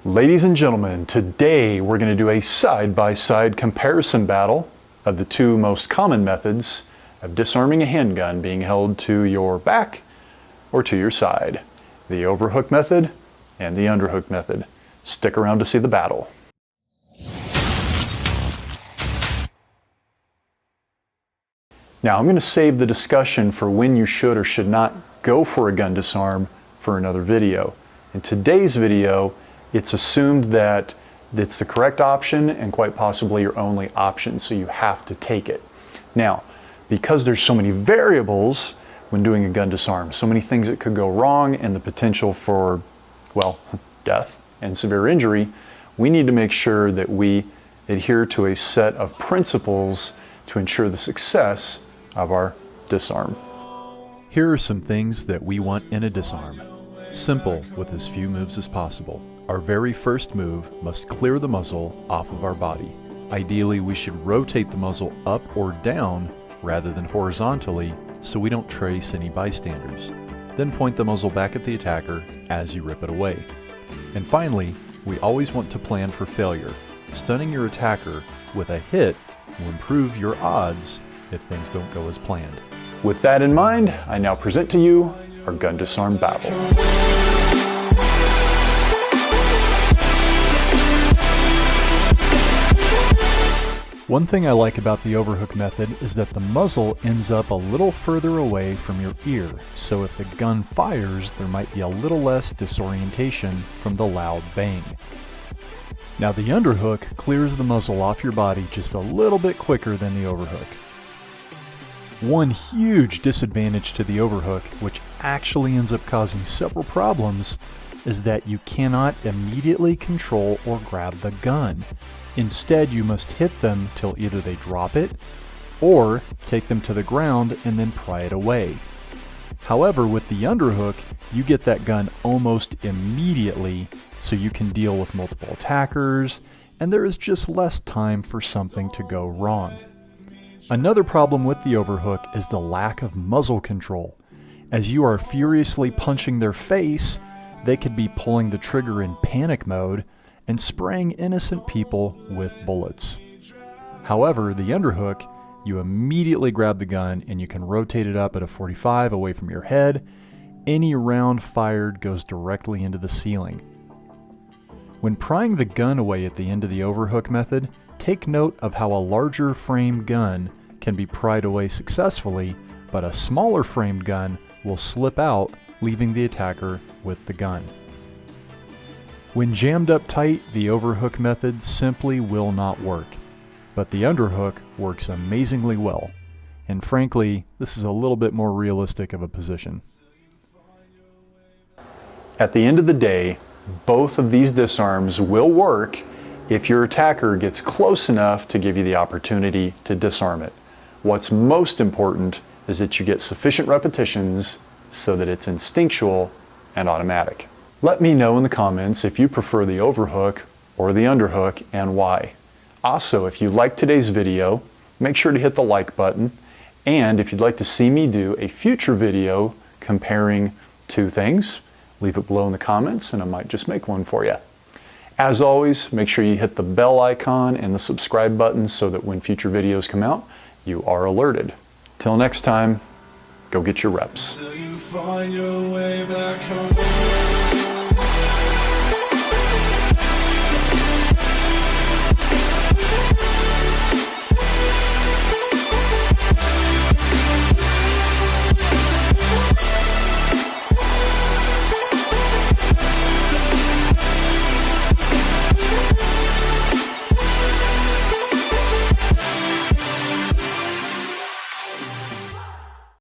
Ladies and gentlemen, today we're going to do a side-by-side comparison battle of the two most common methods of disarming a handgun being held to your back or to your side. The overhook method and the underhook method. Stick around to see the battle. Now I'm going to save the discussion for when you should or should not go for a gun disarm for another video. In today's video, it's assumed that it's the correct option and quite possibly your only option, so you have to take it. Now, because there's so many variables when doing a gun disarm, so many things that could go wrong and the potential for, well, death and severe injury, we need to make sure that we adhere to a set of principles to ensure the success of our disarm. Here are some things that we want in a disarm. Simple with as few moves as possible. Our very first move must clear the muzzle off of our body. Ideally, we should rotate the muzzle up or down rather than horizontally so we don't trace any bystanders. Then point the muzzle back at the attacker as you rip it away. And finally, we always want to plan for failure. Stunning your attacker with a hit will improve your odds if things don't go as planned. With that in mind, I now present to you our gun disarm battle. One thing I like about the overhook method is that the muzzle ends up a little further away from your ear, so if the gun fires, there might be a little less disorientation from the loud bang. Now the underhook clears the muzzle off your body just a little bit quicker than the overhook. One huge disadvantage to the overhook, which actually ends up causing several problems, is that you cannot immediately control or grab the gun. Instead, you must hit them till either they drop it or take them to the ground and then pry it away. However, with the underhook, you get that gun almost immediately, so you can deal with multiple attackers, and there is just less time for something to go wrong. Another problem with the overhook is the lack of muzzle control. As you are furiously punching their face, they could be pulling the trigger in panic mode and spraying innocent people with bullets. However, the underhook, you immediately grab the gun and you can rotate it up at a 45 away from your head. Any round fired goes directly into the ceiling. When prying the gun away at the end of the overhook method, take note of how a larger framed gun can be pried away successfully, but a smaller framed gun will slip out, leaving the attacker with the gun. When jammed up tight, the overhook method simply will not work, but the underhook works amazingly well. And frankly, this is a little bit more realistic of a position. At the end of the day, both of these disarms will work if your attacker gets close enough to give you the opportunity to disarm it. What's most important is that you get sufficient repetitions so that it's instinctual and automatic. Let me know in the comments if you prefer the overhook or the underhook and why. Also, if you liked today's video, make sure to hit the like button. And if you'd like to see me do a future video comparing two things, leave it below in the comments and I might just make one for you. As always, make sure you hit the bell icon and the subscribe button so that when future videos come out, you are alerted. Till next time, go get your reps.